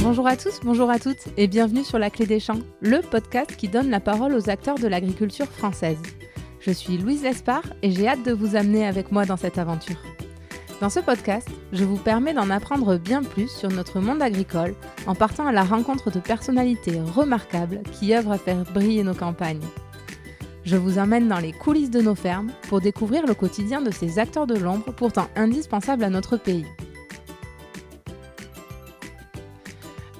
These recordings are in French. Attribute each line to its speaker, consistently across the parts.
Speaker 1: Bonjour à tous, bonjour à toutes et bienvenue sur La Clé des Champs, le podcast qui donne la parole aux acteurs de l'agriculture française. Je suis Louise Lespard et j'ai hâte de vous amener avec moi dans cette aventure. Dans ce podcast, je vous permets d'en apprendre bien plus sur notre monde agricole en partant à la rencontre de personnalités remarquables qui œuvrent à faire briller nos campagnes. Je vous emmène dans les coulisses de nos fermes pour découvrir le quotidien de ces acteurs de l'ombre pourtant indispensables à notre pays.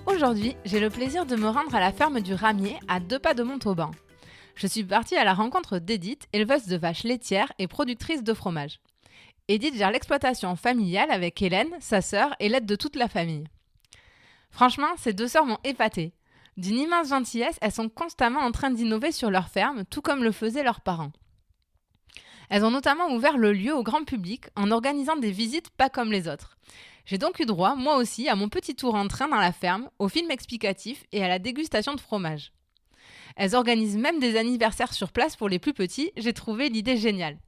Speaker 1: Aujourd'hui, j'ai le plaisir de me rendre à la ferme du Ramier à 2 pas de Montauban. Je suis partie à la rencontre d'Edith, éleveuse de vaches laitières et productrice de fromage. Edith gère l'exploitation familiale avec Hélène, sa sœur et l'aide de toute la famille. Franchement, ces 2 sœurs m'ont épatée. D'une immense gentillesse, elles sont constamment en train d'innover sur leur ferme, tout comme le faisaient leurs parents. Elles ont notamment ouvert le lieu au grand public en organisant des visites pas comme les autres. J'ai donc eu droit, moi aussi, à mon petit tour en train dans la ferme, au film explicatif et à la dégustation de fromage. Elles organisent même des anniversaires sur place pour les plus petits, j'ai trouvé l'idée géniale.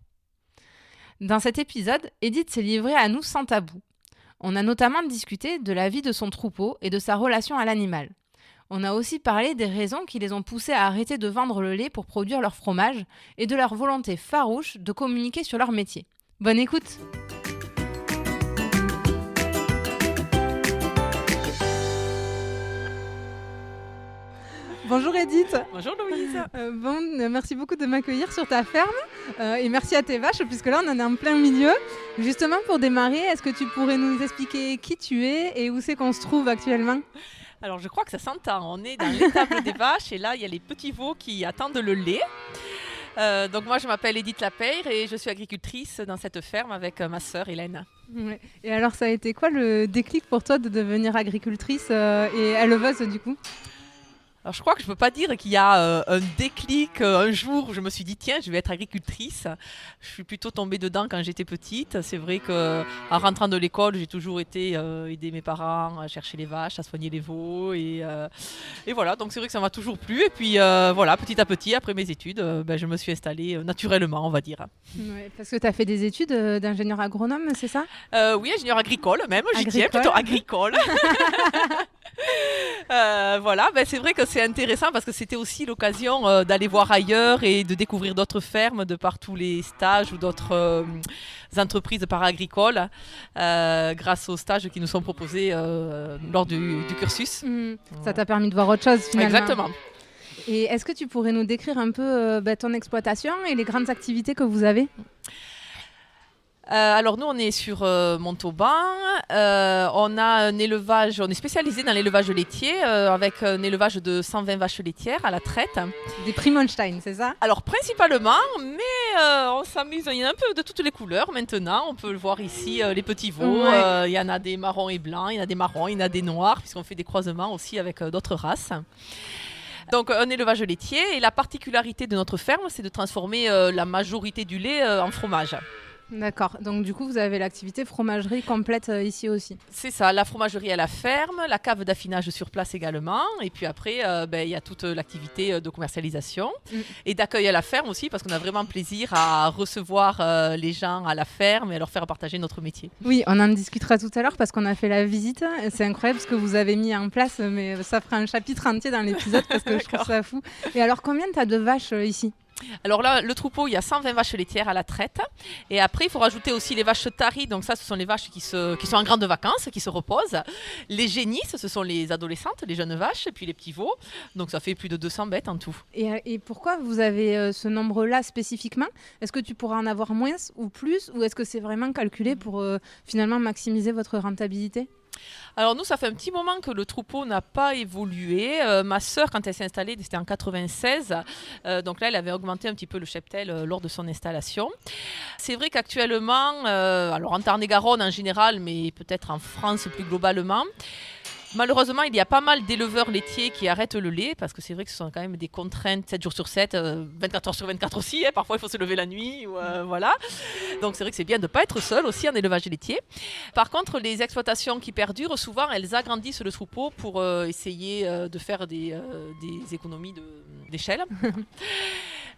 Speaker 1: Dans cet épisode, Edith s'est livrée à nous sans tabou. On a notamment discuté de la vie de son troupeau et de sa relation à l'animal. On a aussi parlé des raisons qui les ont poussées à arrêter de vendre le lait pour produire leur fromage et de leur volonté farouche de communiquer sur leur métier. Bonne écoute! Bonjour Edith.
Speaker 2: Bonjour Louise.
Speaker 1: Merci beaucoup de m'accueillir sur ta ferme et merci à tes vaches puisque là on en est en plein milieu. Justement pour démarrer, est-ce que tu pourrais nous expliquer qui tu es et où c'est qu'on se trouve actuellement ?
Speaker 2: Alors je crois que ça s'entend, on est dans l'étable des vaches et là il y a les petits veaux qui attendent le lait. Donc moi je m'appelle Edith Lapeyre et je suis agricultrice dans cette ferme avec ma sœur Hélène.
Speaker 1: Ouais. Et alors ça a été quoi le déclic pour toi de devenir agricultrice et éleveuse du coup ?
Speaker 2: Alors je crois que je ne peux pas dire qu'il y a un déclic un jour où je me suis dit tiens je vais être agricultrice. Je suis plutôt tombée dedans quand j'étais petite. C'est vrai qu'en rentrant de l'école j'ai toujours été aider mes parents à chercher les vaches, à soigner les veaux et voilà, donc c'est vrai que ça m'a toujours plu et puis voilà, petit à petit après mes études je me suis installée naturellement on va dire.
Speaker 1: Ouais, parce que tu as fait des études d'ingénieur agronome, c'est ça ?
Speaker 2: Oui, ingénieur agricole même, j'y tiens plutôt agricole. Voilà, c'est vrai que c'est intéressant parce que c'était aussi l'occasion d'aller voir ailleurs et de découvrir d'autres fermes de par tous les stages ou d'autres entreprises para-agricoles grâce aux stages qui nous sont proposés lors du cursus.
Speaker 1: Ça t'a permis de voir autre chose finalement.
Speaker 2: Exactement.
Speaker 1: Et est-ce que tu pourrais nous décrire un peu ton exploitation et les grandes activités que vous avez ?
Speaker 2: Alors nous on est sur Montauban, on a un élevage, on est spécialisé dans l'élevage laitier avec un élevage de 120 vaches laitières à la traite.
Speaker 1: Des Primostein, c'est ça ?
Speaker 2: Alors principalement, mais on s'amuse, il y en a un peu de toutes les couleurs maintenant, on peut le voir ici, les petits veaux, il y en a des marrons et blancs, il y en a des marrons, il y en a des noirs, puisqu'on fait des croisements aussi avec d'autres races. Donc un élevage laitier et la particularité de notre ferme c'est de transformer la majorité du lait en fromage.
Speaker 1: D'accord, donc du coup vous avez l'activité fromagerie complète ici aussi.
Speaker 2: C'est ça, la fromagerie à la ferme, la cave d'affinage sur place également et puis après il y a toute l'activité de commercialisation et d'accueil à la ferme aussi parce qu'on a vraiment plaisir à recevoir les gens à la ferme et à leur faire partager notre métier.
Speaker 1: Oui, on en discutera tout à l'heure parce qu'on a fait la visite, c'est incroyable ce que vous avez mis en place mais ça fera un chapitre entier dans l'épisode parce que je trouve ça fou. Et alors combien tu as de vaches ici ?
Speaker 2: Alors là, le troupeau, il y a 120 vaches laitières à la traite. Et après, il faut rajouter aussi les vaches taries. Donc ça, ce sont les vaches qui sont en grande vacances, qui se reposent. Les génisses, ce sont les adolescentes, les jeunes vaches. Et puis les petits veaux. Donc ça fait plus de 200 bêtes en tout.
Speaker 1: Et pourquoi vous avez ce nombre-là spécifiquement ? Est-ce que tu pourras en avoir moins ou plus ? Ou est-ce que c'est vraiment calculé pour finalement maximiser votre rentabilité ?
Speaker 2: Alors nous, ça fait un petit moment que le troupeau n'a pas évolué. Ma sœur, quand elle s'est installée, c'était en 96. Donc là, elle avait augmenté un petit peu le cheptel lors de son installation. C'est vrai qu'actuellement, alors en Tarn-et-Garonne en général, mais peut-être en France plus globalement, malheureusement, il y a pas mal d'éleveurs laitiers qui arrêtent le lait parce que c'est vrai que ce sont quand même des contraintes 7 jours sur 7, 24 heures sur 24 aussi. Parfois, il faut se lever la nuit. Voilà. Donc, c'est vrai que c'est bien de ne pas être seul aussi en élevage laitier. Par contre, les exploitations qui perdurent, souvent, elles agrandissent le troupeau pour essayer de faire des économies d'échelle.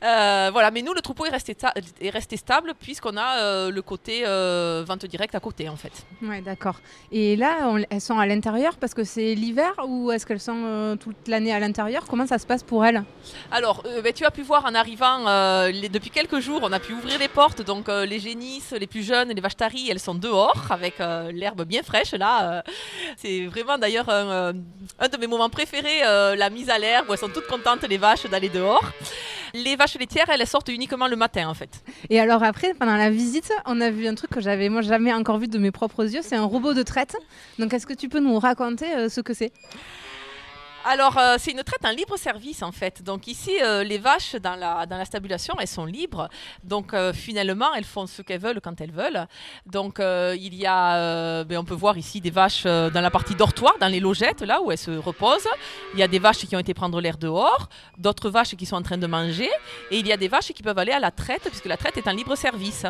Speaker 2: Voilà, mais nous, le troupeau est resté stable puisqu'on a le côté vente directe à côté, en fait.
Speaker 1: Ouais, d'accord. Et là, elles sont à l'intérieur parce que c'est l'hiver ou est-ce qu'elles sont toute l'année à l'intérieur? Comment ça se passe pour elles?
Speaker 2: Alors, tu as pu voir en arrivant, depuis quelques jours, on a pu ouvrir les portes. Donc, les génisses, les plus jeunes, les vaches taries, elles sont dehors avec l'herbe bien fraîche. Là, c'est vraiment d'ailleurs un de mes moments préférés, la mise à l'herbe où elles sont toutes contentes, les vaches, d'aller dehors. Les vaches laitières, elles sortent uniquement le matin, en fait.
Speaker 1: Et alors après, pendant la visite, on a vu un truc que j'avais moi jamais encore vu de mes propres yeux, c'est un robot de traite. Donc est-ce que tu peux nous raconter ce que c'est?
Speaker 2: Alors, c'est une traite en libre service en fait. Donc ici, les vaches dans la stabulation, elles sont libres. Donc finalement, elles font ce qu'elles veulent quand elles veulent. Donc il y a, on peut voir ici des vaches dans la partie dortoir, dans les logettes, là où elles se reposent. Il y a des vaches qui ont été prendre l'air dehors, d'autres vaches qui sont en train de manger. Et il y a des vaches qui peuvent aller à la traite, puisque la traite est en libre service.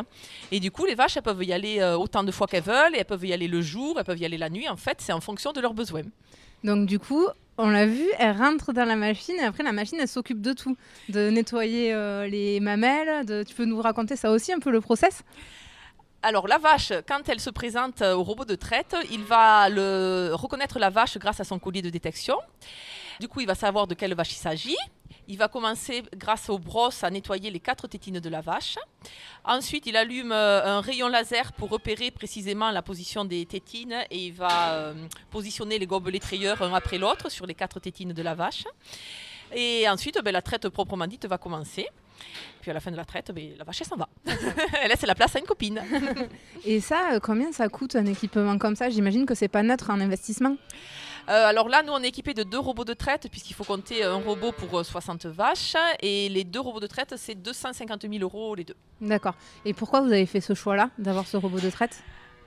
Speaker 2: Et du coup, les vaches, elles peuvent y aller autant de fois qu'elles veulent. Et elles peuvent y aller le jour, elles peuvent y aller la nuit. En fait, c'est en fonction de leurs besoins.
Speaker 1: Donc du coup, on l'a vu, elle rentre dans la machine et après la machine, elle s'occupe de tout, de nettoyer les mamelles. Tu peux nous raconter ça aussi un peu le process?
Speaker 2: Alors la vache, quand elle se présente au robot de traite, il va reconnaître la vache grâce à son collier de détection. Du coup, il va savoir de quelle vache il s'agit. Il va commencer, grâce aux brosses, à nettoyer les 4 tétines de la vache. Ensuite, il allume un rayon laser pour repérer précisément la position des tétines et il va positionner les gobelets trayeurs un après l'autre sur les 4 tétines de la vache. Et ensuite, la traite proprement dite va commencer. Puis à la fin de la traite, la vache elle s'en va. Elle laisse la place à une copine.
Speaker 1: Et ça, combien ça coûte un équipement comme ça? J'imagine que c'est pas neutre en investissement.
Speaker 2: Alors là, nous, on est équipé de 2 robots de traite, puisqu'il faut compter un robot pour 60 vaches. Et les 2 robots de traite, c'est 250 000 € les 2.
Speaker 1: D'accord. Et pourquoi vous avez fait ce choix-là, d'avoir ce robot de traite?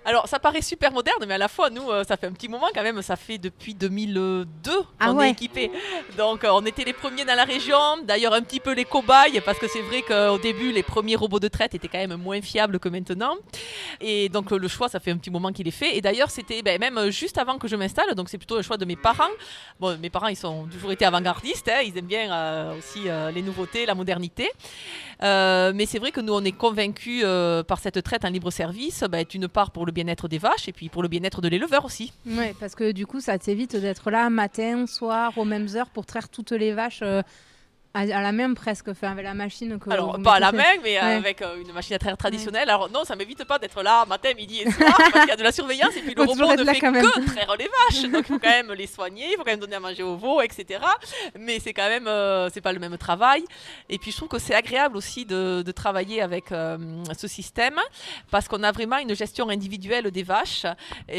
Speaker 2: Alors, ça paraît super moderne, mais à la fois, nous, ça fait un petit moment quand même. Ça fait depuis 2002 qu'on est équipés. Donc, on était les premiers dans la région. D'ailleurs, un petit peu les cobayes, parce que c'est vrai qu'au début, les premiers robots de traite étaient quand même moins fiables que maintenant. Et donc, le choix, ça fait un petit moment qu'il est fait. Et d'ailleurs, c'était même juste avant que je m'installe. Donc, c'est plutôt un choix de mes parents. Bon, mes parents, ils ont toujours été avant-gardistes. Ils aiment bien aussi les nouveautés, la modernité. Mais c'est vrai que nous, on est convaincus par cette traite en libre service, d'une part pour le bien-être des vaches et puis pour le bien-être de l'éleveur aussi.
Speaker 1: Oui, parce que du coup, ça t'évite d'être là matin, soir, aux mêmes heures pour traire toutes les vaches à la même presque, avec la machine.
Speaker 2: Alors, pas à la même, mais avec une machine à traire traditionnelle. Alors non, ça ne m'évite pas d'être là matin, midi et soir, parce qu'il y a de la surveillance et puis le robot ne fait que traire les vaches. Donc il faut quand même les soigner, il faut quand même donner à manger aux veaux, etc. Mais c'est quand même, c'est pas le même travail. Et puis je trouve que c'est agréable aussi de travailler avec ce système, parce qu'on a vraiment une gestion individuelle des vaches,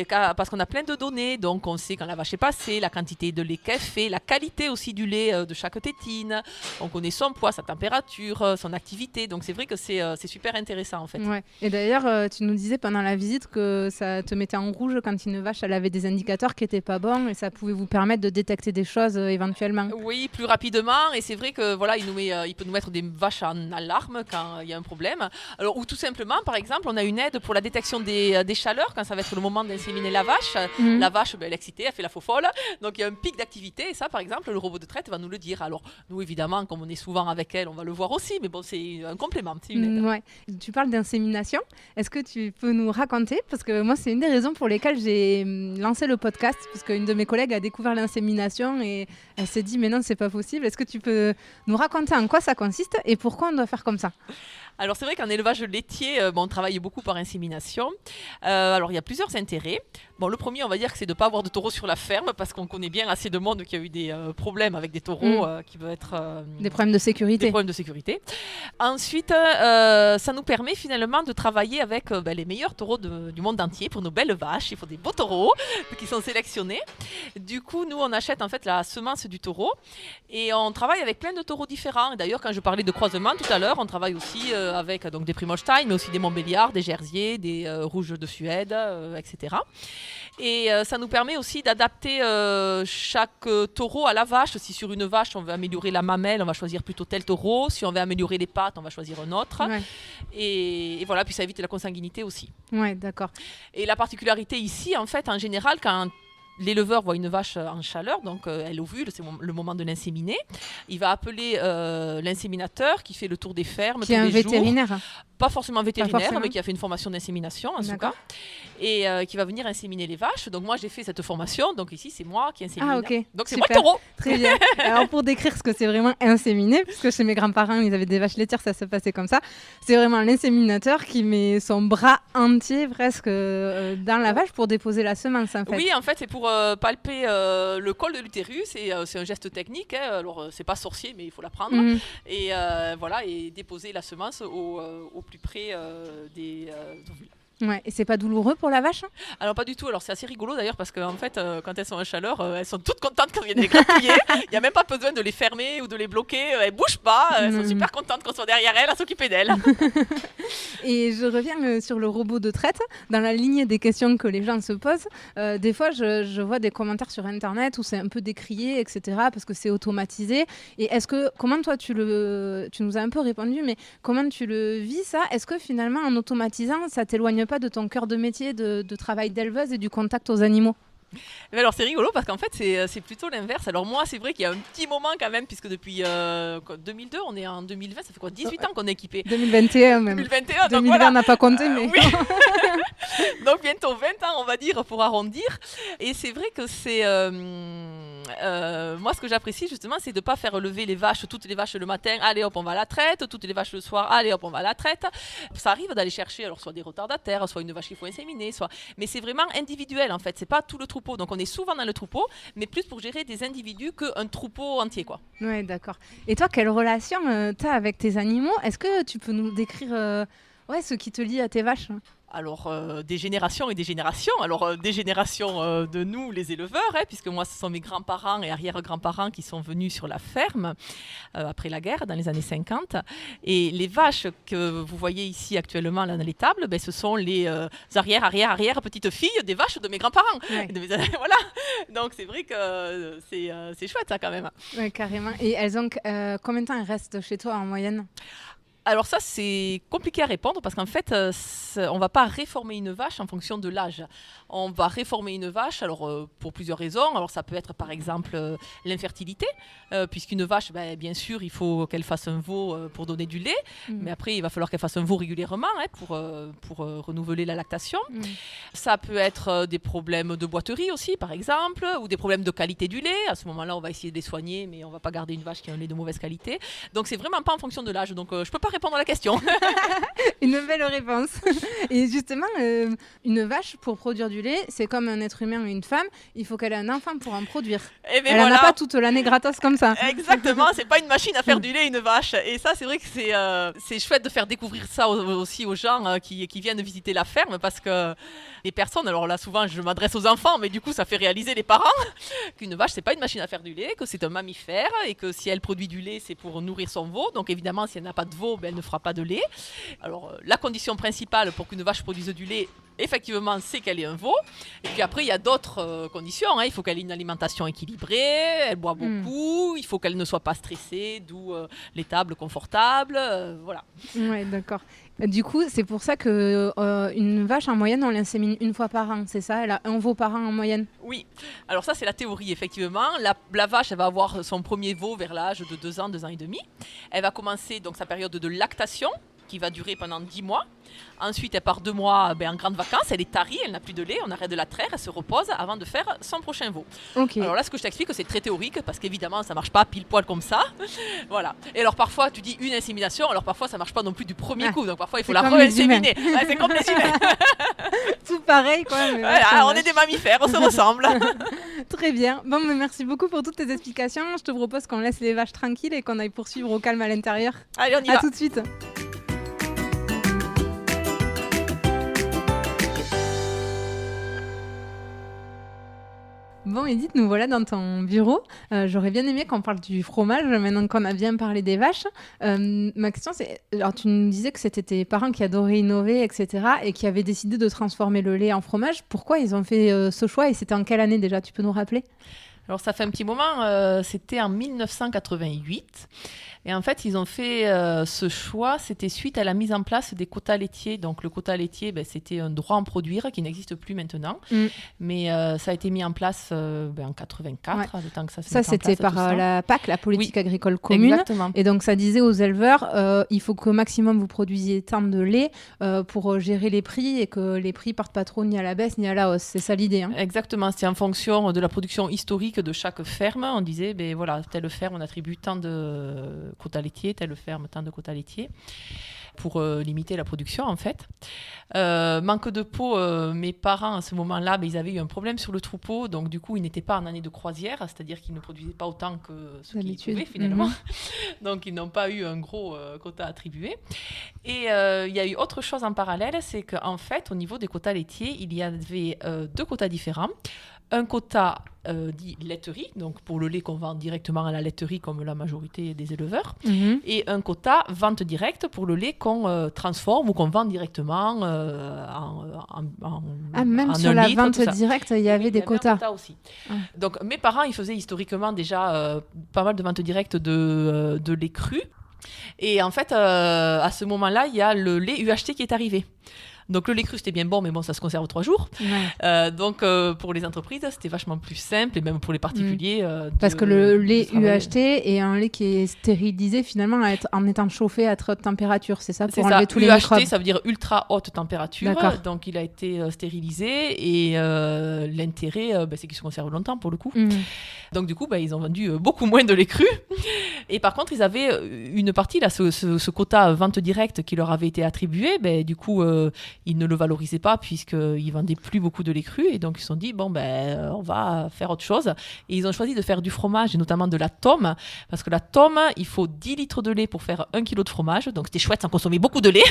Speaker 2: parce qu'on a plein de données. Donc on sait quand la vache est passée, la quantité de lait qu'elle fait, la qualité aussi du lait de chaque tétine. On connaît son poids, sa température, son activité. Donc c'est vrai que c'est super intéressant en fait.
Speaker 1: Ouais. Et d'ailleurs, tu nous disais pendant la visite que ça te mettait en rouge quand une vache elle avait des indicateurs qui n'étaient pas bons et ça pouvait vous permettre de détecter des choses éventuellement.
Speaker 2: Oui, plus rapidement. Et c'est vrai que voilà, il peut nous mettre des vaches en alarme quand il y a un problème. Alors, ou tout simplement, par exemple, on a une aide pour la détection des chaleurs quand ça va être le moment d'inséminer la vache. La vache, elle est excitée, elle fait la faux folle. Donc il y a un pic d'activité et ça, par exemple, le robot de traite va nous le dire. Alors nous, évidemment, comme on est souvent avec elle, on va le voir aussi, mais bon, c'est un complément, c'est une aide.
Speaker 1: Ouais. Tu parles d'insémination. Est-ce que tu peux nous raconter? Parce que moi, c'est une des raisons pour lesquelles j'ai lancé le podcast, parce qu'une de mes collègues a découvert l'insémination et elle s'est dit, mais non, c'est pas possible. Est-ce que tu peux nous raconter en quoi ça consiste et pourquoi on doit faire comme ça?
Speaker 2: Alors c'est vrai qu'en élevage laitier, on travaille beaucoup par insémination. Alors il y a plusieurs intérêts. Bon, le premier, on va dire que c'est de ne pas avoir de taureaux sur la ferme, parce qu'on connaît bien assez de monde qui a eu des problèmes avec des taureaux qui peuvent être...
Speaker 1: des problèmes de sécurité.
Speaker 2: Des problèmes de sécurité. Ensuite, ça nous permet finalement de travailler avec les meilleurs taureaux du monde entier pour nos belles vaches. Il faut des beaux taureaux qui sont sélectionnés. Du coup, nous, on achète en fait la semence du taureau et on travaille avec plein de taureaux différents. D'ailleurs, quand je parlais de croisement tout à l'heure, on travaille aussi avec donc, des Primolstein, mais aussi des Montbéliard, des Jersiers, des Rouges de Suède, etc. Et ça nous permet aussi d'adapter chaque taureau à la vache. Si sur une vache, on veut améliorer la mamelle, on va choisir plutôt tel taureau. Si on veut améliorer les pattes, on va choisir un autre. Ouais. Et voilà, puis ça évite la consanguinité aussi.
Speaker 1: Ouais, d'accord.
Speaker 2: Et la particularité ici, en fait, en général, quand l'éleveur voit une vache en chaleur, donc elle ovule, c'est le moment de l'inséminer. Il va appeler l'inséminateur qui fait le tour des fermes
Speaker 1: Qui est un vétérinaire.
Speaker 2: Pas forcément vétérinaire, mais qui a fait une formation d'insémination en tout cas, et qui va venir inséminer les vaches. Donc moi j'ai fait cette formation, donc ici c'est moi qui insémine.
Speaker 1: Ah ok.
Speaker 2: Donc c'est
Speaker 1: Super.
Speaker 2: moi le taureau.
Speaker 1: Très bien. Alors pour décrire ce que c'est vraiment inséminer, puisque chez mes grands-parents ils avaient des vaches laitières, ça se passait comme ça. C'est vraiment l'inséminateur qui met son bras entier presque dans la vache pour déposer la semence en fait.
Speaker 2: Oui, en fait c'est pour palper le col de l'utérus, et c'est un geste technique. Alors c'est pas sorcier, mais il faut l'apprendre. Et voilà, et déposer la semence au plus près des ovules.
Speaker 1: Ouais, et c'est pas douloureux pour la vache?
Speaker 2: Alors pas du tout, alors c'est assez rigolo d'ailleurs parce qu'en fait quand elles sont en chaleur, elles sont toutes contentes quand on vient de les gratouiller. Il n'y a même pas besoin de les fermer ou de les bloquer, elles bougent pas, elles sont super contentes qu'on soit derrière elles à s'occuper d'elles.
Speaker 1: Et je reviens sur le robot de traite, dans la lignée des questions que les gens se posent. Des fois je vois des commentaires sur internet où c'est un peu décrié, etc. parce que c'est automatisé. Et comment toi tu nous as un peu répondu, mais comment tu le vis ça? Est-ce que finalement en automatisant ça t'éloigne pas de ton cœur de métier de travail d'éleveuse et du contact aux animaux?
Speaker 2: Mais alors c'est rigolo parce qu'en fait c'est plutôt l'inverse. Alors moi c'est vrai qu'il y a un petit moment quand même, puisque depuis 2002, on est en 2020, ça fait quoi, 18 ans qu'on est équipé.
Speaker 1: 2021 même.
Speaker 2: 2021,
Speaker 1: 2020 voilà. On n'a pas compté mais...
Speaker 2: Oui. Donc bientôt 20 ans on va dire pour arrondir. Et c'est vrai que c'est... moi ce que j'apprécie justement c'est de ne pas faire lever les vaches, toutes les vaches le matin, allez hop on va à la traite, toutes les vaches le soir, allez hop on va à la traite. Ça arrive d'aller chercher alors soit des retardataires, soit une vache qu'il faut inséminer, mais c'est vraiment individuel en fait, c'est pas tout le troupeau. Donc on est souvent dans le troupeau, mais plus pour gérer des individus qu'un troupeau entier, quoi.
Speaker 1: Ouais, d'accord. Et toi, quelle relation tu as avec tes animaux? Est-ce que tu peux nous décrire ce qui te lie à tes vaches?
Speaker 2: Alors, des générations et des générations. Alors, des générations de nous, les éleveurs, puisque moi, ce sont mes grands-parents et arrière-grands-parents qui sont venus sur la ferme après la guerre, dans les années 50. Et les vaches que vous voyez ici actuellement là, dans les tables, ce sont les arrière petites-filles des vaches de mes grands-parents. Ouais. Voilà. Donc, c'est vrai que c'est chouette, ça, quand même.
Speaker 1: Oui, carrément. Et elles ont combien de temps elles restent chez toi, en moyenne?
Speaker 2: Alors ça, c'est compliqué à répondre parce qu'en fait, on ne va pas réformer une vache en fonction de l'âge. On va réformer une vache pour plusieurs raisons. Alors ça peut être par exemple l'infertilité, puisqu'une vache, bien sûr, il faut qu'elle fasse un veau pour donner du lait, mais après, il va falloir qu'elle fasse un veau régulièrement pour renouveler la lactation. Ça peut être des problèmes de boiterie aussi, par exemple, ou des problèmes de qualité du lait. À ce moment-là, on va essayer de les soigner, mais on ne va pas garder une vache qui a un lait de mauvaise qualité. Donc c'est vraiment pas en fonction de l'âge. Donc je ne peux pas répondre à la question.
Speaker 1: Une belle réponse. Et justement, une vache, pour produire du lait, c'est comme un être humain ou une femme, il faut qu'elle ait un enfant pour en produire. Elle n'en a pas toute l'année gratos comme ça.
Speaker 2: Exactement, c'est pas une machine à faire du lait, une vache. Et ça, c'est vrai que c'est chouette de faire découvrir ça aussi aux gens qui viennent visiter la ferme, parce que les personnes, alors là souvent je m'adresse aux enfants, mais du coup ça fait réaliser les parents qu'une vache c'est pas une machine à faire du lait, que c'est un mammifère et que si elle produit du lait c'est pour nourrir son veau. Donc évidemment si elle n'a pas de veau, elle ne fera pas de lait. Alors la condition principale pour qu'une vache produise du lait, effectivement, c'est qu'elle ait un veau. Et puis après, il y a d'autres conditions. Il faut qu'elle ait une alimentation équilibrée, elle boit beaucoup, il faut qu'elle ne soit pas stressée, d'où les tables confortables. Voilà.
Speaker 1: Ouais, d'accord. Du coup, c'est pour ça qu'une vache, en moyenne, on l'insémine une fois par an, c'est ça? Elle a un veau par an en moyenne?
Speaker 2: Oui. Alors ça, c'est la théorie, effectivement. La vache, elle va avoir son premier veau vers l'âge de 2 ans, 2 ans et demi. Elle va commencer donc sa période de lactation, qui va durer pendant 10 mois. Ensuite, elle part 2 mois en grandes vacances, elle est tarie, elle n'a plus de lait, on arrête de la traire, elle se repose avant de faire son prochain veau.
Speaker 1: Okay.
Speaker 2: Alors là, ce que je t'explique, c'est très théorique, parce qu'évidemment, ça ne marche pas pile poil comme ça. Voilà. Et alors parfois, tu dis une insémination, alors parfois, ça ne marche pas non plus du premier coup, donc parfois, il faut la re-inséminer. Ouais, c'est comme les humains.
Speaker 1: Tout pareil, quoi. Mais
Speaker 2: voilà, on est des mammifères, on se ressemble.
Speaker 1: Très bien. Bon, mais merci beaucoup pour toutes tes explications. Je te propose qu'on laisse les vaches tranquilles et qu'on aille poursuivre au calme à l'intérieur.
Speaker 2: Allez, on y va.
Speaker 1: À tout de suite. Bon Edith, nous voilà dans ton bureau. J'aurais bien aimé qu'on parle du fromage maintenant qu'on a bien parlé des vaches. Ma question c'est, alors tu nous disais que c'était tes parents qui adoraient innover, etc. et qui avaient décidé de transformer le lait en fromage. Pourquoi ils ont fait ce choix et c'était en quelle année déjà? Tu peux nous rappeler?
Speaker 2: Alors ça fait un petit moment, c'était en 1988. Et en fait, ils ont fait ce choix, c'était suite à la mise en place des quotas laitiers. Donc le quota laitier, c'était un droit à en produire qui n'existe plus maintenant. Mais ça a été mis en place en 84, le temps que ça se mette en place.
Speaker 1: Ça, c'était par la PAC, la politique agricole commune.
Speaker 2: Exactement.
Speaker 1: Et donc, ça disait aux éleveurs, il faut qu'au maximum, vous produisiez tant de lait pour gérer les prix et que les prix partent pas trop ni à la baisse ni à la hausse. C'est ça l'idée.
Speaker 2: Exactement. C'est en fonction de la production historique de chaque ferme. On disait, telle ferme, on attribue tant de quotas laitiers, telle ferme, tant de quotas laitiers, pour limiter la production, en fait. Manque de peau, mes parents, à ce moment-là, ils avaient eu un problème sur le troupeau, donc du coup, ils n'étaient pas en année de croisière, c'est-à-dire qu'ils ne produisaient pas autant que ce qu'ils pouvaient, finalement. Donc, ils n'ont pas eu un gros quota attribué. Et il y a eu autre chose en parallèle, c'est qu'en fait, au niveau des quotas laitiers, il y avait 2 quotas différents. Un quota dit laiterie, donc pour le lait qu'on vend directement à la laiterie comme la majorité des éleveurs, et un quota vente directe pour le lait qu'on transforme ou qu'on vend directement
Speaker 1: même
Speaker 2: en
Speaker 1: sur la vente directe, il y avait des quotas.
Speaker 2: Un quota aussi. Donc mes parents, ils faisaient historiquement déjà pas mal de ventes directes de lait cru. Et en fait, à ce moment-là, il y a le lait UHT qui est arrivé. Donc le lait cru, c'était bien bon, mais bon, ça se conserve 3 jours. Donc pour les entreprises, c'était vachement plus simple, et même pour les particuliers.
Speaker 1: Parce que le lait UHT est un lait qui est stérilisé finalement en étant chauffé à très haute température, c'est ça, pour enlever tous les microbes.
Speaker 2: UHT, ça veut dire ultra haute température. Donc il a été stérilisé, et l'intérêt, c'est qu'il se conserve longtemps pour le coup. Donc du coup, ils ont vendu beaucoup moins de lait cru. Et par contre, ils avaient une partie, là, ce quota vente directe qui leur avait été attribué. Du coup, ils ne le valorisaient pas puisqu'ils ne vendaient plus beaucoup de lait cru. Et donc, ils se sont dit, on va faire autre chose. Et ils ont choisi de faire du fromage, et notamment de la tome. Parce que la tome, il faut 10 litres de lait pour faire 1 kilo de fromage. Donc, c'était chouette, ça consommait beaucoup de lait.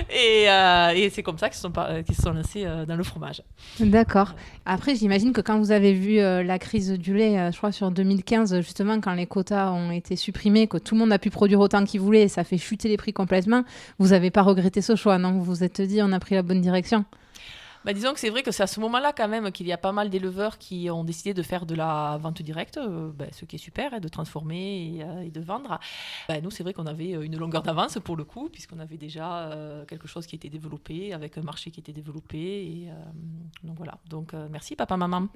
Speaker 2: Et c'est comme ça qu'ils se sont lancés dans le fromage.
Speaker 1: D'accord. Après, j'imagine que quand vous avez vu la crise du lait, je crois sur 2015, justement, quand les quotas ont été supprimés, que tout le monde a pu produire autant qu'il voulait, et ça fait chuter les prix complètement, vous n'avez pas regretté ce choix, non? Vous vous êtes dit, on a pris la bonne direction?
Speaker 2: Disons que c'est vrai que c'est à ce moment-là quand même qu'il y a pas mal d'éleveurs qui ont décidé de faire de la vente directe, ce qui est super, de transformer et de vendre. Nous, c'est vrai qu'on avait une longueur d'avance pour le coup, puisqu'on avait déjà quelque chose qui était développé, avec un marché qui était développé. Et, donc voilà. Donc merci papa, maman.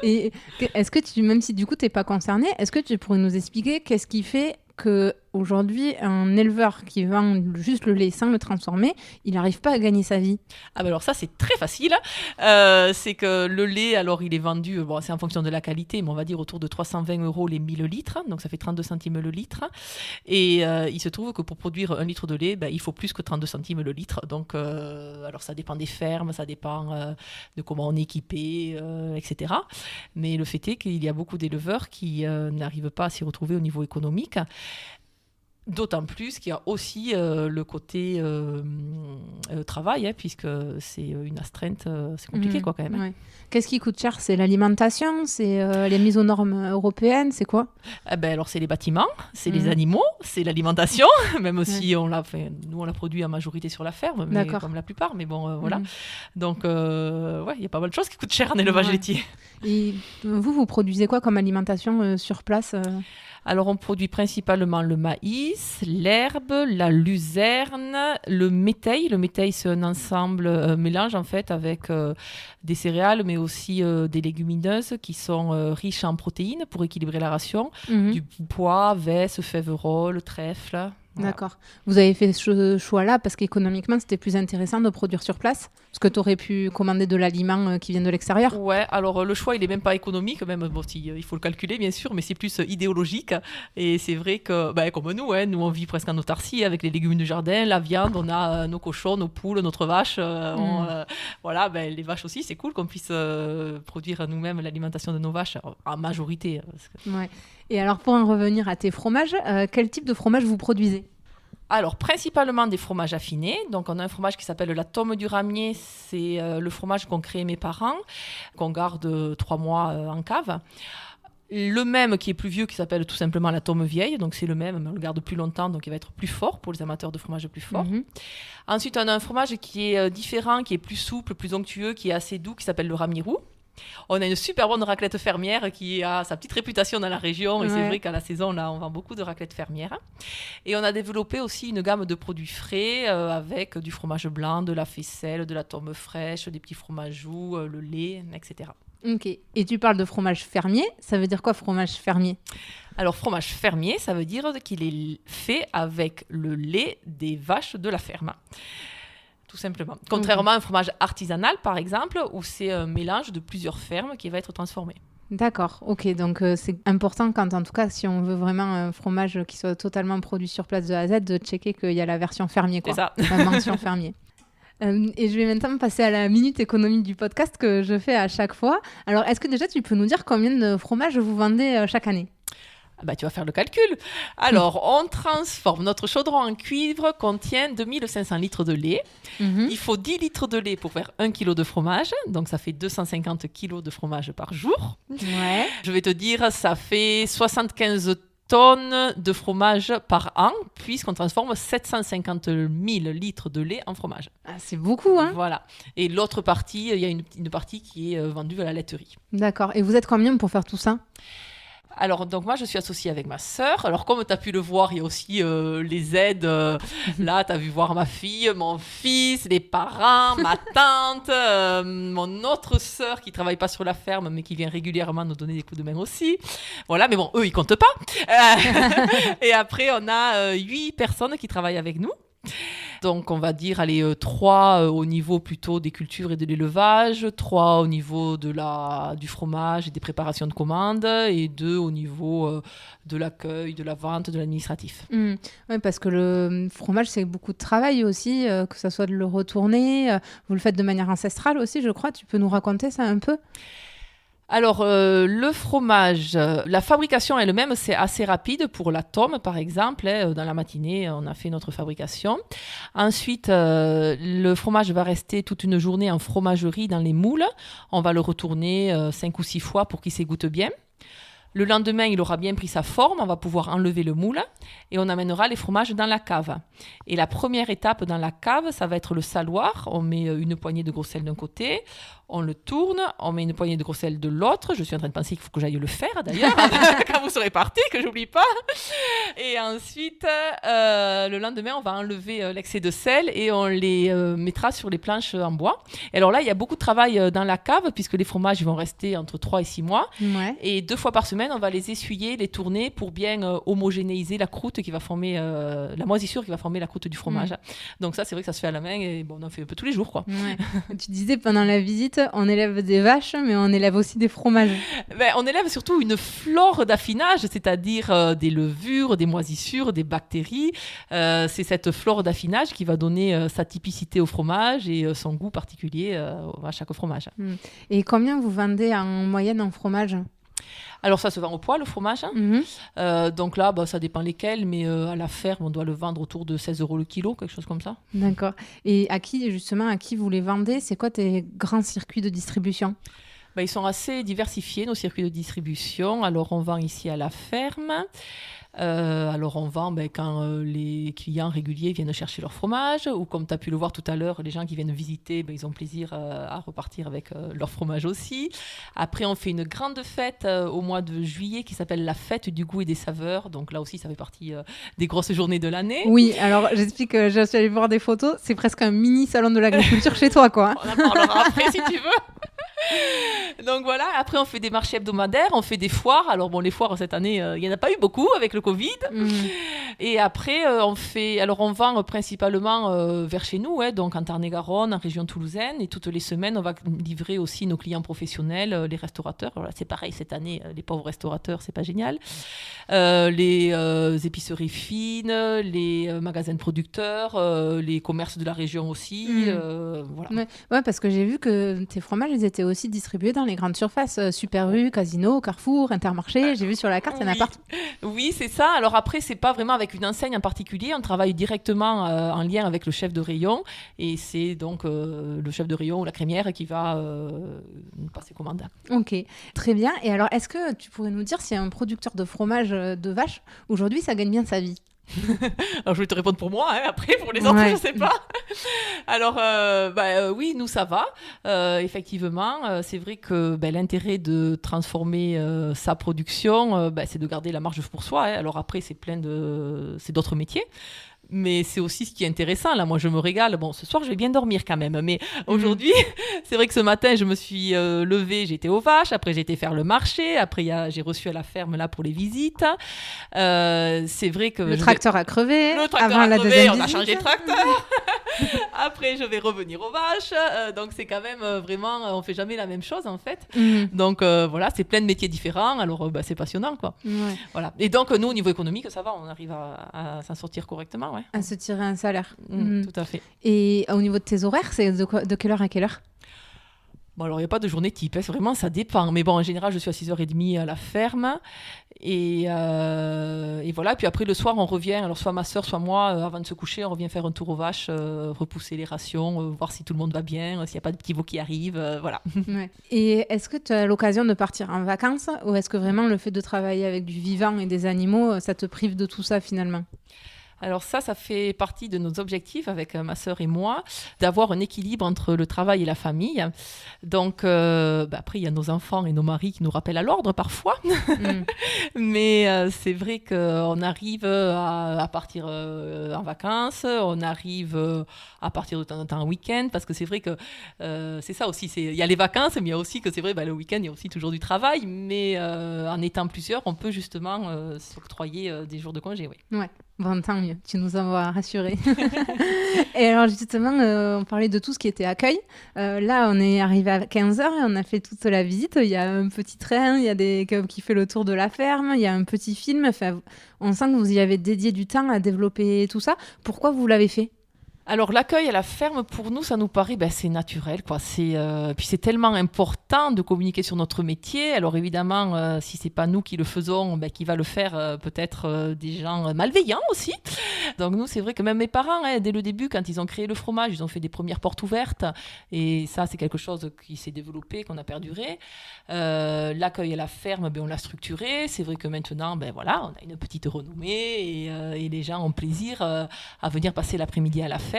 Speaker 1: Et est-ce que même si du coup tu n'es pas concerné, est-ce que tu pourrais nous expliquer qu'est-ce qui fait qu'aujourd'hui, un éleveur qui vend juste le lait sans le transformer, il n'arrive pas à gagner sa vie?
Speaker 2: Alors ça, c'est très facile. C'est que le lait, alors il est vendu, c'est en fonction de la qualité, mais on va dire autour de 320 € les 1000 litres, donc ça fait 32 centimes le litre. Et il se trouve que pour produire 1 litre de lait, il faut plus que 32 centimes le litre. Donc, alors ça dépend des fermes, ça dépend de comment on est équipé, etc. Mais le fait est qu'il y a beaucoup d'éleveurs qui n'arrivent pas à s'y retrouver au niveau économique. D'autant plus qu'il y a aussi le côté travail, puisque c'est une astreinte, c'est compliqué quand même.
Speaker 1: Ouais. Qu'est-ce qui coûte cher? C'est l'alimentation? C'est les mises aux normes européennes? C'est quoi?
Speaker 2: Alors c'est les bâtiments, c'est les animaux, c'est l'alimentation, même si nous on l'a produit en majorité sur la ferme, mais comme la plupart, mais bon voilà. Donc il y a pas mal de choses qui coûtent cher en élevage laitier.
Speaker 1: Et vous produisez quoi comme alimentation sur place?
Speaker 2: Alors, on produit principalement le maïs, l'herbe, la luzerne, le métail. Le métail, c'est un ensemble, un mélange en fait avec des céréales, mais aussi des légumineuses qui sont riches en protéines pour équilibrer la ration. Du pois, vesses, féverolles, trèfle. Voilà.
Speaker 1: D'accord. Vous avez fait ce choix-là parce qu'économiquement, c'était plus intéressant de produire sur place? Parce que tu aurais pu commander de l'aliment qui vient de l'extérieur?
Speaker 2: Ouais, alors le choix, il n'est même pas économique, même il faut le calculer, bien sûr, mais c'est plus idéologique. Et c'est vrai que, comme nous, on vit presque en autarcie avec les légumes du jardin, la viande, on a nos cochons, nos poules, notre vache. Les vaches aussi, c'est cool qu'on puisse produire nous-mêmes l'alimentation de nos vaches, en majorité.
Speaker 1: Ouais. Et alors, pour en revenir à tes fromages, quel type de fromage vous produisez?
Speaker 2: Alors, principalement des fromages affinés. Donc, on a un fromage qui s'appelle la tome du ramier. C'est le fromage qu'ont créé mes parents, qu'on garde 3 mois en cave. Le même qui est plus vieux, qui s'appelle tout simplement la tome vieille. Donc, c'est le même, mais on le garde plus longtemps, donc il va être plus fort pour les amateurs de fromage plus fort. Ensuite, on a un fromage qui est différent, qui est plus souple, plus onctueux, qui est assez doux, qui s'appelle le ramier roux. On a une super bonne raclette fermière qui a sa petite réputation dans la région. Et c'est vrai qu'à la saison, là, on vend beaucoup de raclette fermière. Et on a développé aussi une gamme de produits frais avec du fromage blanc, de la faisselle, de la tome fraîche, des petits fromages doux, le lait, etc.
Speaker 1: Ok. Et tu parles de fromage fermier. Ça veut dire quoi, fromage fermier ?
Speaker 2: Alors, fromage fermier, ça veut dire qu'il est fait avec le lait des vaches de la ferme. Tout simplement. Contrairement à un fromage artisanal, par exemple, où c'est un mélange de plusieurs fermes qui va être transformé.
Speaker 1: D'accord, ok. Donc, c'est important quand, en tout cas, si on veut vraiment un fromage qui soit totalement produit sur place de A à Z, de checker qu'il y a la version fermier, quoi.
Speaker 2: C'est ça.
Speaker 1: La mention fermier. Et je vais maintenant passer à la minute économique du podcast que je fais à chaque fois. Alors, est-ce que déjà, tu peux nous dire combien de fromages vous vendez chaque année ?
Speaker 2: Tu vas faire le calcul. Alors, on transforme. Notre chaudron en cuivre contient 2500 litres de lait. Il faut 10 litres de lait pour faire 1 kg de fromage. Donc, ça fait 250 kg de fromage par jour.
Speaker 1: Ouais.
Speaker 2: Je vais te dire, ça fait 75 tonnes de fromage par an, puisqu'on transforme 750 000 litres de lait en fromage.
Speaker 1: Ah, c'est beaucoup, hein ?
Speaker 2: Voilà. Et l'autre partie, il y a une partie qui est vendue à la laiterie.
Speaker 1: D'accord. Et vous êtes combien pour faire tout ça ?
Speaker 2: Alors, donc moi, je suis associée avec ma sœur. Alors, comme tu as pu le voir, il y a aussi les aides. Là, tu as vu voir ma fille, mon fils, les parents, ma tante, mon autre sœur qui ne travaille pas sur la ferme, mais qui vient régulièrement nous donner des coups de main aussi. Voilà, mais bon, eux, ils ne comptent pas. Et après, on a 8 personnes qui travaillent avec nous. Donc, on va dire, 3 au niveau plutôt des cultures et de l'élevage, 3 au niveau du fromage et des préparations de commandes, et 2 au niveau de l'accueil, de la vente, de l'administratif.
Speaker 1: Oui, parce que le fromage, c'est beaucoup de travail aussi, que ça soit de le retourner. Vous le faites de manière ancestrale aussi, je crois. Tu peux nous raconter ça un peu ?
Speaker 2: Alors, le fromage, la fabrication elle-même, c'est assez rapide pour la tome, par exemple. Dans la matinée, on a fait notre fabrication. Ensuite, le fromage va rester toute une journée en fromagerie dans les moules. On va le retourner 5 ou 6 fois pour qu'il s'égoutte bien. Le lendemain, il aura bien pris sa forme, on va pouvoir enlever le moule et on amènera les fromages dans la cave. Et la première étape dans la cave, ça va être le saloir. On met une poignée de gros sel d'un côté, on le tourne, on met une poignée de gros sel de l'autre. Je suis en train de penser qu'il faut que j'aille le faire d'ailleurs, quand vous serez partis, que j'oublie pas. Et ensuite, le lendemain, on va enlever l'excès de sel et on les mettra sur les planches en bois. Et alors là, il y a beaucoup de travail dans la cave puisque les fromages ils vont rester entre 3 et 6 mois.
Speaker 1: Ouais.
Speaker 2: Et 2 fois par semaine, on va les essuyer, les tourner pour bien homogénéiser la croûte qui va former, la moisissure qui va former la croûte du fromage. Donc ça, c'est vrai que ça se fait à la main et bon, on en fait un peu tous les jours, quoi.
Speaker 1: Ouais. Tu disais pendant la visite, on élève des vaches, mais on élève aussi des fromages.
Speaker 2: On élève surtout une flore d'affinage, c'est-à-dire des levures, des moisissures, des bactéries. C'est cette flore d'affinage qui va donner sa typicité au fromage et son goût particulier à chaque fromage.
Speaker 1: Et combien vous vendez en moyenne en fromage ?
Speaker 2: Alors ça se vend au poids, le fromage. Donc là, ça dépend lesquels, mais à la ferme, on doit le vendre autour de 16 € le kilo, quelque chose comme ça.
Speaker 1: D'accord. Et à qui vous les vendez ? C'est quoi tes grands circuits de distribution ?
Speaker 2: Ils sont assez diversifiés, nos circuits de distribution. Alors, on vend ici à la ferme. Alors, on vend quand les clients réguliers viennent chercher leur fromage, ou comme tu as pu le voir tout à l'heure, les gens qui viennent visiter, ils ont plaisir à repartir avec leur fromage aussi. Après, on fait une grande fête au mois de juillet qui s'appelle la fête du goût et des saveurs. Donc là aussi, ça fait partie des grosses journées de l'année.
Speaker 1: Oui, alors j'explique, je suis allée voir des photos, c'est presque un mini salon de l'agriculture chez toi, quoi.
Speaker 2: On en parlera après si tu veux. Donc voilà, après on fait des marchés hebdomadaires, on fait des foires. Alors bon, les foires cette année, il n'y en a pas eu beaucoup avec le Covid. Et après, on vend principalement vers chez nous, donc en Tarn-et-Garonne, en région toulousaine. Et toutes les semaines, on va livrer aussi nos clients professionnels, les restaurateurs. Alors là, c'est pareil, cette année, les pauvres restaurateurs, c'est pas génial. Les épiceries fines, les magasins de producteurs, les commerces de la région aussi. Voilà.
Speaker 1: Ouais, parce que j'ai vu que tes fromages, ils étaient aussi distribués dans les grandes surfaces, Super U, Casino, Carrefour, Intermarché. J'ai vu sur la carte, il y en a partout.
Speaker 2: Oui, c'est ça. Alors après, c'est pas vraiment avec une enseigne en particulier. On travaille directement en lien avec le chef de rayon. Et c'est donc le chef de rayon ou la crémière qui va nous passer commande.
Speaker 1: Ok, très bien. Et alors, est-ce que tu pourrais nous dire si un producteur de fromage de vache, aujourd'hui, ça gagne bien sa vie ?
Speaker 2: Alors, je vais te répondre pour moi, après, pour les autres, je ne sais pas. Alors, oui, nous, ça va. Effectivement, c'est vrai que l'intérêt de transformer sa production, c'est de garder la marge pour soi. Alors après, c'est d'autres métiers. Mais c'est aussi ce qui est intéressant. Là, moi, je me régale. Bon, ce soir, je vais bien dormir quand même. Mais aujourd'hui, c'est vrai que ce matin, je me suis levée, j'étais aux vaches. Après, j'ai été faire le marché. Après, j'ai reçu à la ferme là pour les visites. C'est vrai que
Speaker 1: le tracteur a crevé.
Speaker 2: Le tracteur a crevé, on a changé de tracteur. Après, je vais revenir aux vaches. Donc, c'est quand même vraiment, on fait jamais la même chose en fait. Donc, voilà, c'est plein de métiers différents. Alors, c'est passionnant, quoi. Voilà. Et donc, nous, au niveau économique, ça va, on arrive à s'en sortir correctement.
Speaker 1: À se tirer un salaire.
Speaker 2: Tout à fait.
Speaker 1: Et au niveau de tes horaires, c'est de quelle heure à quelle heure?
Speaker 2: Bon, alors, il n'y a pas de journée type, vraiment, ça dépend. Mais bon, en général, je suis à 6h30 à la ferme. Et voilà. Puis après, le soir, on revient. Alors, soit ma sœur, soit moi, avant de se coucher, on revient faire un tour aux vaches, repousser les rations, voir si tout le monde va bien, s'il n'y a pas de petits veaux qui arrivent. Voilà.
Speaker 1: Et est-ce que tu as l'occasion de partir en vacances ou est-ce que vraiment le fait de travailler avec du vivant et des animaux, ça te prive de tout ça finalement?
Speaker 2: Alors ça fait partie de nos objectifs avec ma sœur et moi, d'avoir un équilibre entre le travail et la famille. Donc après, il y a nos enfants et nos maris qui nous rappellent à l'ordre parfois. Mais c'est vrai qu'on arrive à partir en vacances, on arrive à partir de temps en temps en week-end, parce que c'est vrai que c'est ça aussi. Il y a les vacances, mais il y a aussi que c'est vrai, le week-end, il y a aussi toujours du travail. Mais en étant plusieurs, on peut justement s'octroyer des jours de congé. Oui.
Speaker 1: Ouais. Bon, tant mieux, tu nous envoies rassurés. Et alors justement, on parlait de tout ce qui était accueil. Là, on est arrivé à 15h et on a fait toute la visite. Il y a un petit train, il y a qui fait le tour de la ferme, il y a un petit film. Enfin, on sent que vous y avez dédié du temps à développer tout ça. Pourquoi vous l'avez fait ?
Speaker 2: Alors l'accueil à la ferme, pour nous, ça nous paraît, c'est naturel, quoi. Puis c'est tellement important de communiquer sur notre métier. Alors évidemment, si c'est pas nous qui le faisons, qui va le faire, peut-être des gens malveillants aussi. Donc nous, c'est vrai que même mes parents, dès le début, quand ils ont créé le fromage, ils ont fait des premières portes ouvertes. Et ça, c'est quelque chose qui s'est développé, qu'on a perduré. L'accueil à la ferme, on l'a structuré. C'est vrai que maintenant, voilà, on a une petite renommée et les gens ont plaisir à venir passer l'après-midi à la ferme.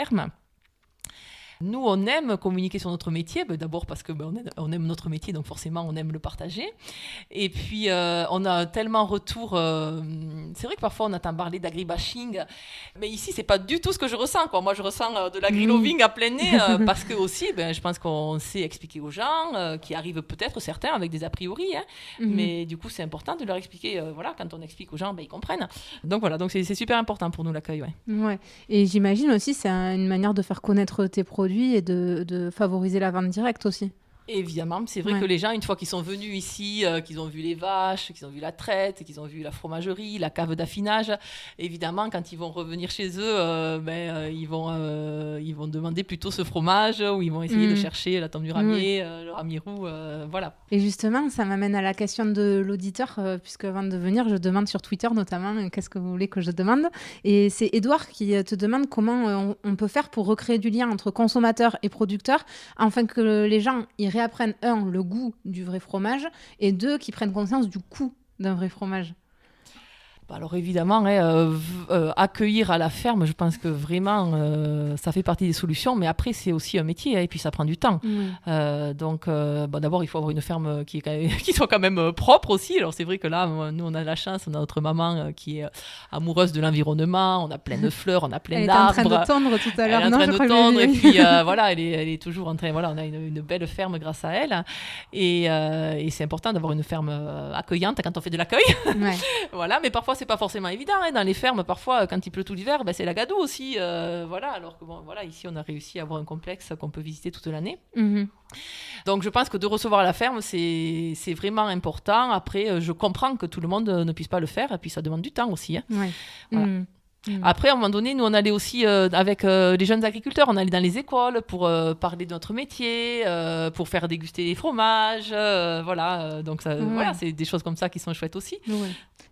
Speaker 2: Nous, on aime communiquer sur notre métier, d'abord parce que on aime notre métier, donc forcément, on aime le partager. Et puis, on a tellement retour. C'est vrai que parfois, on entend parler d'agribashing, mais ici, c'est pas du tout ce que je ressens, quoi. Moi, je ressens de l'agri-loving à plein nez, parce que aussi, je pense qu'on sait expliquer aux gens, qui arrivent peut-être certains avec des a priori, mais du coup, c'est important de leur expliquer. Voilà, quand on explique aux gens, ils comprennent. Donc voilà, donc c'est super important pour nous l'accueil.
Speaker 1: Ouais. Et j'imagine aussi, c'est une manière de faire connaître tes produits et de favoriser la vente directe aussi.
Speaker 2: Évidemment, c'est vrai que les gens, une fois qu'ils sont venus ici, qu'ils ont vu les vaches, qu'ils ont vu la traite, qu'ils ont vu la fromagerie, la cave d'affinage, évidemment, quand ils vont revenir chez eux, ils vont demander plutôt ce fromage, ou ils vont essayer de chercher la tombe du ramier, le ramier roux, voilà.
Speaker 1: Et justement, ça m'amène à la question de l'auditeur, puisque avant de venir, je demande sur Twitter notamment, qu'est-ce que vous voulez que je demande ? Et c'est Edouard qui te demande comment on peut faire pour recréer du lien entre consommateurs et producteurs, afin que les gens réapprennent, le goût du vrai fromage, et 2, qui prennent conscience du coût d'un vrai fromage.
Speaker 2: Alors évidemment, accueillir à la ferme, je pense que vraiment, ça fait partie des solutions, mais après, c'est aussi un métier, et puis ça prend du temps. Donc, d'abord, il faut avoir une ferme qui soit quand même propre aussi. Alors c'est vrai que là, nous, on a la chance, on a notre maman qui est amoureuse de l'environnement, on a plein de fleurs, on a plein d'arbres.
Speaker 1: Elle est en train de tondre tout à l'heure.
Speaker 2: Elle est en train de tondre, et puis voilà, elle est toujours en train, voilà, on a une belle ferme grâce à elle, et c'est important d'avoir une ferme accueillante quand on fait de l'accueil. Voilà, mais parfois, c'est pas forcément évident, dans les fermes, parfois, quand il pleut tout l'hiver, c'est la gadoue aussi, voilà, alors que ici, on a réussi à avoir un complexe qu'on peut visiter toute l'année. Donc, je pense que de recevoir à la ferme, c'est vraiment important. Après, je comprends que tout le monde ne puisse pas le faire, et puis ça demande du temps aussi. Voilà. Après, à un moment donné, nous, on allait aussi avec les jeunes agriculteurs, on allait dans les écoles pour parler de notre métier, pour faire déguster les fromages, voilà. Donc, voilà, c'est des choses comme ça qui sont chouettes aussi.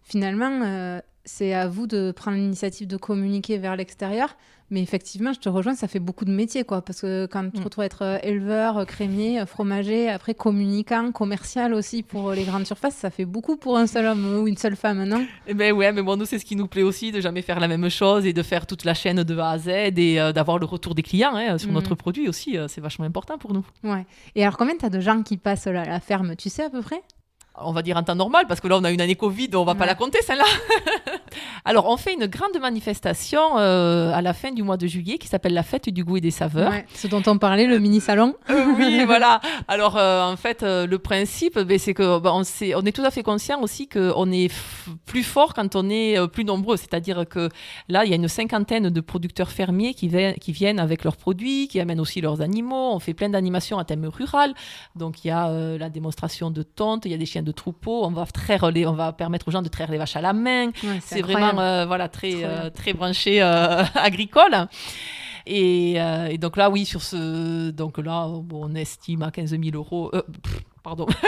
Speaker 1: Finalement, c'est à vous de prendre l'initiative de communiquer vers l'extérieur. Mais effectivement, je te rejoins, ça fait beaucoup de métiers, quoi. Parce que quand tu te retrouves à être éleveur, crémier, fromager, après communicant, commercial aussi pour les grandes surfaces, ça fait beaucoup pour un seul homme ou une seule femme, non?
Speaker 2: Eh ben ouais, mais bon, nous, c'est ce qui nous plaît aussi, de jamais faire la même chose et de faire toute la chaîne de A à Z et d'avoir le retour des clients sur notre produit aussi. C'est vachement important pour nous.
Speaker 1: Ouais. Et alors, combien t'as de gens qui passent là, à la ferme, tu sais à peu près?
Speaker 2: On va dire en temps normal, parce que là, on a une année Covid, on va pas la compter, celle-là. Alors, on fait une grande manifestation à la fin du mois de juillet qui s'appelle la fête du goût et des saveurs.
Speaker 1: Ouais, ce dont on parlait, le mini-salon.
Speaker 2: Oui, voilà. Alors, en fait, le principe, c'est que on est tout à fait conscient aussi qu'on est plus fort quand on est plus nombreux. C'est-à-dire que là, il y a une 50aine de producteurs fermiers qui viennent avec leurs produits, qui amènent aussi leurs animaux. On fait plein d'animations à thème rural. Donc, il y a la démonstration de tonte, il y a des chiens de troupeau. On va permettre aux gens de traire les vaches à la main.
Speaker 1: Ouais,
Speaker 2: c'est vraiment très branché agricole. Et donc là, oui, donc là, on estime à 15 000 euros.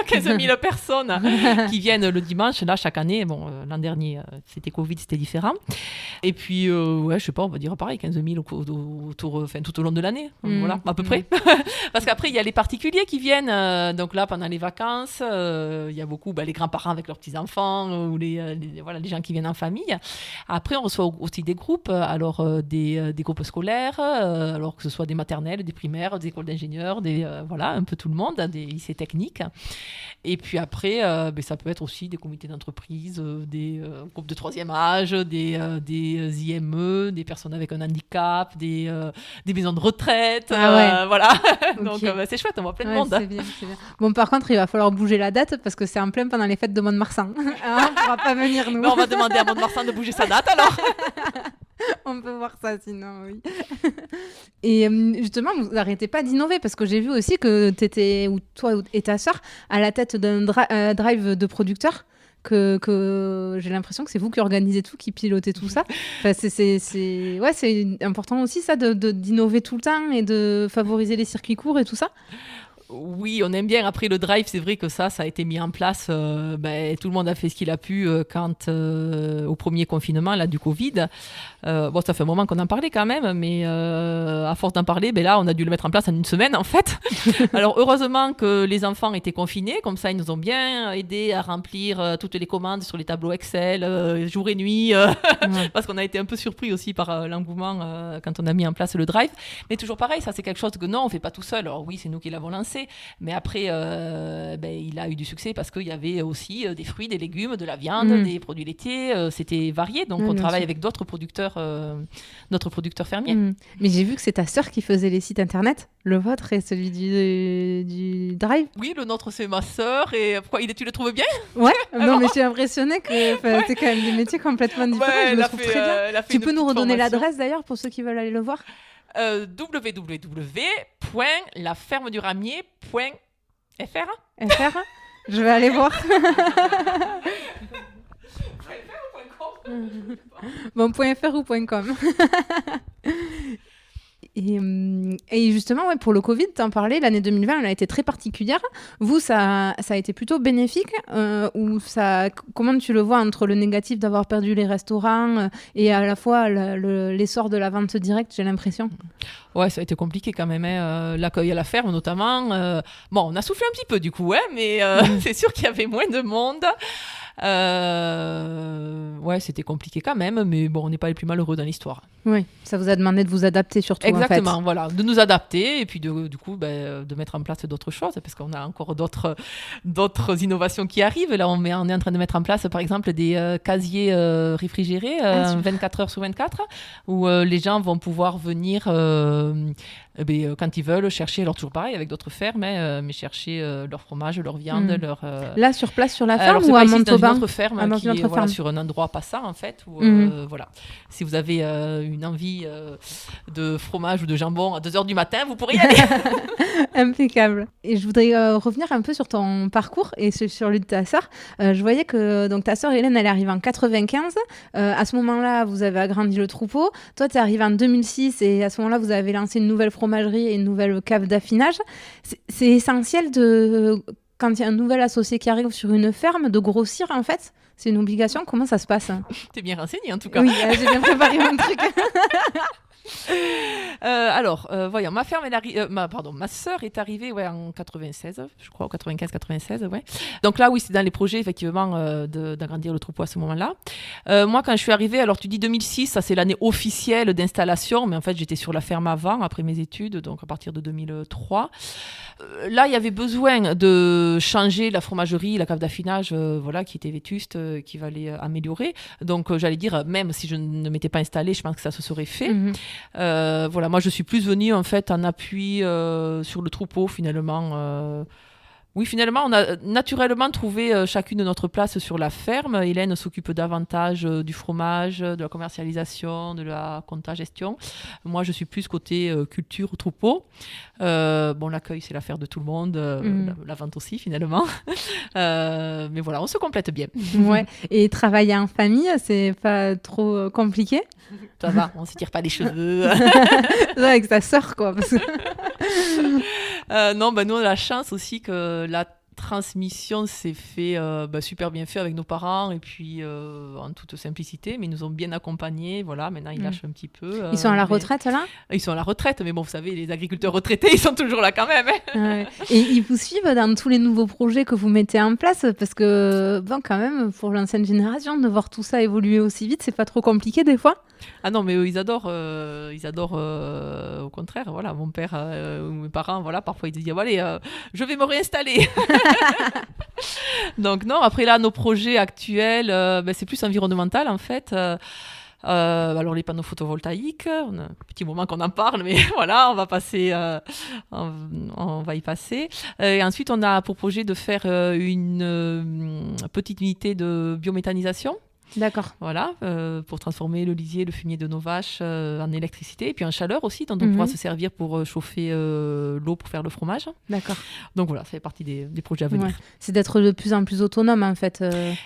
Speaker 2: 15 000 personnes qui viennent le dimanche. Là, chaque année, l'an dernier, c'était Covid, c'était différent. Et puis, je sais pas, on va dire pareil, 15 000 tout au long de l'année. Voilà, à peu près. Parce qu'après, il y a les particuliers qui viennent. Donc là, pendant les vacances, il y a beaucoup les grands-parents avec leurs petits-enfants ou les gens qui viennent en famille. Après, on reçoit aussi des groupes, alors des groupes scolaires, alors que ce soit des maternelles, des primaires, des écoles d'ingénieurs, un peu tout le monde, des lycées techniques. Et puis après, ça peut être aussi des comités d'entreprise, des groupes de troisième âge, des IME, des personnes avec un handicap, des maisons de retraite. Voilà. Okay. Donc c'est chouette, on voit plein de monde.
Speaker 1: C'est bien. Bon, par contre, il va falloir bouger la date parce que c'est en plein pendant les fêtes de Mont-de-Marsan. On ne pourra pas venir, nous.
Speaker 2: On va demander à Mont-de-Marsan de bouger sa date alors.
Speaker 1: On peut voir ça sinon, oui. Et justement, vous n'arrêtez pas d'innover parce que j'ai vu aussi que tu étais, ou toi et ta sœur, à la tête d'un drive de producteurs. Que j'ai l'impression que c'est vous qui organisez tout, qui pilotez tout ça. Enfin, c'est important aussi ça d'innover tout le temps et de favoriser les circuits courts et tout ça.
Speaker 2: Oui, on aime bien. Après le drive, c'est vrai que ça a été mis en place. Tout le monde a fait ce qu'il a pu au premier confinement là, du Covid. Ça fait un moment qu'on en parlait quand même, mais à force d'en parler, là, on a dû le mettre en place en une semaine en fait. Alors heureusement que les enfants étaient confinés, comme ça ils nous ont bien aidés à remplir toutes les commandes sur les tableaux Excel, jour et nuit, parce qu'on a été un peu surpris aussi par l'engouement quand on a mis en place le drive. Mais toujours pareil, ça c'est quelque chose que non, on fait pas tout seul. Alors oui, c'est nous qui l'avons lancé. Mais après, il a eu du succès parce qu'il y avait aussi des fruits, des légumes, de la viande, des produits laitiers. C'était varié. Donc, on travaille avec d'autres producteurs fermiers.
Speaker 1: Mais j'ai vu que c'est ta sœur qui faisait les sites internet, le vôtre et celui du Drive.
Speaker 2: Oui, le nôtre, c'est ma sœur. Et pourquoi tu le trouves bien?
Speaker 1: Ouais, non, mais je suis impressionnée que c'est quand même des métiers complètement différents. Je le trouve très bien. Tu peux nous redonner l'adresse d'ailleurs pour ceux qui veulent aller le voir?
Speaker 2: www.lafermeduramier.fr.
Speaker 1: Je vais aller voir. Bon, .fr ou .com. Et justement, pour le Covid, tu en parlais, l'année 2020, elle a été très particulière. Vous, ça a été plutôt bénéfique comment tu le vois entre le négatif d'avoir perdu les restaurants et à la fois l'essor de la vente directe, j'ai l'impression?
Speaker 2: Ouais, ça a été compliqué quand même. L'accueil à la ferme, notamment. On a soufflé un petit peu du coup, mais c'est sûr qu'il y avait moins de monde. C'était compliqué quand même, mais on n'est pas les plus malheureux dans l'histoire.
Speaker 1: Oui, ça vous a demandé de vous adapter surtout.
Speaker 2: Exactement,
Speaker 1: en fait.
Speaker 2: Voilà, de nous adapter et puis du coup de mettre en place d'autres choses parce qu'on a encore d'autres innovations qui arrivent. Là, on est en train de mettre en place par exemple des casiers réfrigérés 24 heures sur 24 où les gens vont pouvoir venir quand ils veulent chercher, alors toujours pareil avec d'autres fermes, mais chercher leur fromage, leur viande, leur...
Speaker 1: Là, sur place, sur la ferme ou à Montauban?
Speaker 2: Dans une autre ferme qui est sur un endroit passant en fait. Où, si vous avez une envie de fromage ou de jambon à 2h du matin, vous pourrez y aller.
Speaker 1: Impeccable. Et je voudrais revenir un peu sur ton parcours et sur celui de ta sœur. Je voyais que donc, ta sœur Hélène, elle arrive en 95. À ce moment-là, vous avez agrandi le troupeau. Toi, tu es arrivé en 2006 et à ce moment-là, vous avez lancé une nouvelle fromagerie et une nouvelle cave d'affinage. C'est essentiel quand il y a un nouvel associé qui arrive sur une ferme, de grossir en fait. C'est une obligation? Comment ça se passe?
Speaker 2: T'es bien renseigné en tout cas.
Speaker 1: Oui, j'ai bien préparé mon truc.
Speaker 2: Voyons, ma sœur est arrivée en 96, je crois, 95-96, ouais. Donc là, oui, c'est dans les projets, effectivement, d'agrandir le troupeau à ce moment-là. Moi, quand je suis arrivée, alors tu dis 2006, ça c'est l'année officielle d'installation, mais en fait, j'étais sur la ferme avant, après mes études, donc à partir de 2003. Là, il y avait besoin de changer la fromagerie, la cave d'affinage, qui était vétuste, qu'il fallait améliorer. Donc, j'allais dire, même si je ne m'étais pas installée, je pense que ça se serait fait. Moi, je suis plus venue en fait en appui sur le troupeau finalement. Oui, finalement, on a naturellement trouvé chacune notre place sur la ferme. Hélène s'occupe davantage du fromage, de la commercialisation, de la compta-gestion. Moi, je suis plus côté culture, troupeau. L'accueil, c'est l'affaire de tout le monde. La vente aussi, finalement. Mais voilà, on se complète bien.
Speaker 1: Ouais. Et travailler en famille, c'est pas trop compliqué?
Speaker 2: Ça va, on ne se tire pas les cheveux.
Speaker 1: Avec ta sœur, quoi. Parce que...
Speaker 2: nous, on a la chance aussi que la transmission s'est fait super bien fait avec nos parents et puis en toute simplicité, mais ils nous ont bien accompagnés. Voilà, maintenant ils lâchent un petit peu.
Speaker 1: Ils sont à la retraite là?
Speaker 2: Ils sont à la retraite, mais bon, vous savez, les agriculteurs retraités, ils sont toujours là quand même.
Speaker 1: Ouais. Et ils vous suivent dans tous les nouveaux projets que vous mettez en place? Parce que, quand même, pour l'ancienne génération, de voir tout ça évoluer aussi vite, c'est pas trop compliqué des fois?
Speaker 2: Ah non, mais eux, ils adorent. Au contraire, voilà, mon père ou mes parents, voilà, parfois ils disent, allez, je vais me réinstaller. Donc non, après là, nos projets actuels, c'est plus environnemental en fait. Alors les panneaux photovoltaïques, on a un petit moment qu'on en parle, mais voilà, on va passer, on va y passer. Et ensuite, on a pour projet de faire une petite unité de biométhanisation.
Speaker 1: D'accord.
Speaker 2: Voilà, pour transformer le lisier, le fumier de nos vaches en électricité et puis en chaleur aussi, dont on pourra se servir pour chauffer l'eau pour faire le fromage.
Speaker 1: D'accord.
Speaker 2: Donc voilà, ça fait partie des projets à venir.
Speaker 1: Ouais. C'est d'être de plus en plus autonome en fait.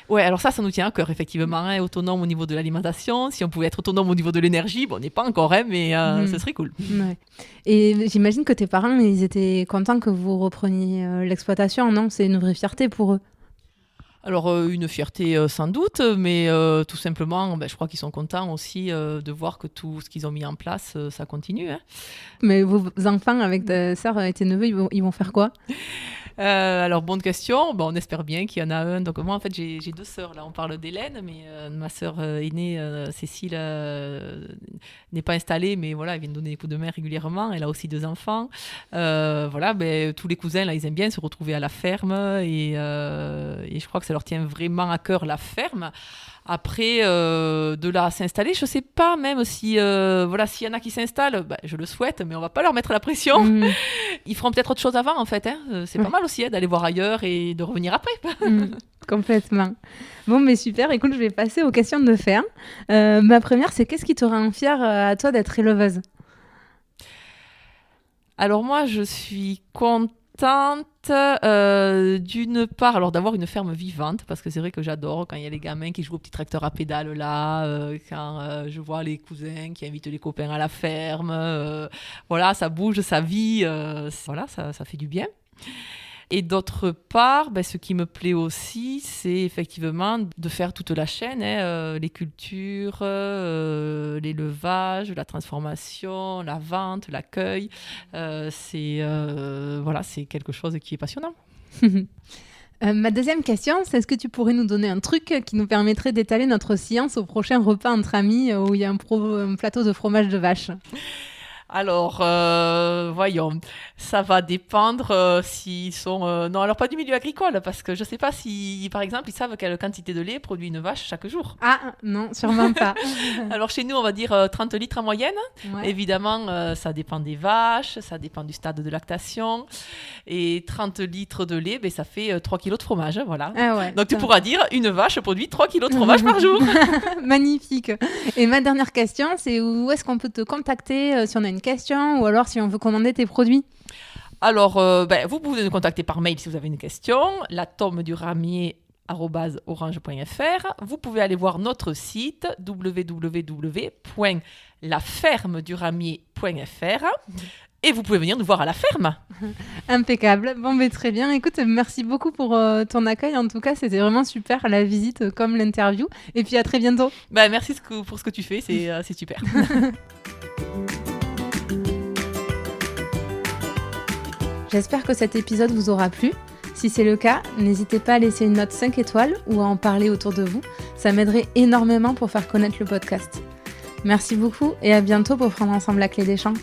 Speaker 2: Ouais, alors ça nous tient à cœur effectivement, autonome au niveau de l'alimentation. Si on pouvait être autonome au niveau de l'énergie, on n'est pas encore, mais ce serait cool.
Speaker 1: Ouais. Et j'imagine que tes parents, ils étaient contents que vous repreniez l'exploitation, non? C'est une vraie fierté pour eux.
Speaker 2: Alors, une fierté sans doute, mais tout simplement, je crois qu'ils sont contents aussi de voir que tout ce qu'ils ont mis en place, ça continue. Hein.
Speaker 1: Mais vos enfants avec ta sœur et tes neveux, ils vont faire quoi?
Speaker 2: Alors, bonne question. On espère bien qu'il y en a un. Donc, moi, en fait, j'ai deux sœurs. Là, on parle d'Hélène, mais ma sœur aînée, Cécile, n'est pas installée, mais voilà, elle vient de donner des coups de main régulièrement. Elle a aussi 2 enfants. Tous les cousins, là, ils aiment bien se retrouver à la ferme et je crois que ça leur tient vraiment à cœur, la ferme. Après, de là à s'installer, je ne sais pas même si, s'il y en a qui s'installent, je le souhaite, mais on ne va pas leur mettre la pression. Ils feront peut-être autre chose avant, en fait. Hein. C'est pas mal aussi d'aller voir ailleurs et de revenir après.
Speaker 1: Complètement. Bon, mais super. Écoute, je vais passer aux questions de ferme. Ma première, c'est qu'est-ce qui te rend fière à toi d'être éleveuse?
Speaker 2: Alors moi, je suis contente d'une part d'avoir une ferme vivante, parce que c'est vrai que j'adore quand il y a les gamins qui jouent au petit tracteur à pédales là, quand je vois les cousins qui invitent les copains à la ferme, ça bouge, ça vit, ça fait du bien. Et d'autre part, ce qui me plaît aussi, c'est effectivement de faire toute la chaîne, les cultures, l'élevage, la transformation, la vente, l'accueil. C'est quelque chose qui est passionnant.
Speaker 1: Ma deuxième question, c'est est-ce que tu pourrais nous donner un truc qui nous permettrait d'étaler notre science au prochain repas entre amis où il y a un plateau de fromage de vache?
Speaker 2: Alors, voyons, ça va dépendre s'ils sont... non, alors pas du milieu agricole, parce que je ne sais pas si, par exemple, ils savent quelle quantité de lait produit une vache chaque jour.
Speaker 1: Ah, non, sûrement pas.
Speaker 2: Alors, chez nous, on va dire 30 litres en moyenne. Ouais. Évidemment, ça dépend des vaches, ça dépend du stade de lactation. Et 30 litres de lait, ça fait 3 kilos de fromage, voilà.
Speaker 1: Ah ouais,
Speaker 2: donc, tu pourras dire, une vache produit 3 kilos de fromage par jour.
Speaker 1: Magnifique. Et ma dernière question, c'est où est-ce qu'on peut te contacter si on a une question ou alors si on veut commander tes produits?
Speaker 2: Alors, vous pouvez nous contacter par mail si vous avez une question, latomeduramier@orange.fr. Vous pouvez aller voir notre site www.lafermeduramier.fr. et vous pouvez venir nous voir à la ferme.
Speaker 1: Impeccable. Bon, mais très bien. Écoute, merci beaucoup pour ton accueil. En tout cas, c'était vraiment super la visite comme l'interview. Et puis à très bientôt.
Speaker 2: Merci pour ce que tu fais, c'est super.
Speaker 1: J'espère que cet épisode vous aura plu. Si c'est le cas, n'hésitez pas à laisser une note 5 étoiles ou à en parler autour de vous. Ça m'aiderait énormément pour faire connaître le podcast. Merci beaucoup et à bientôt pour prendre ensemble la clé des champs.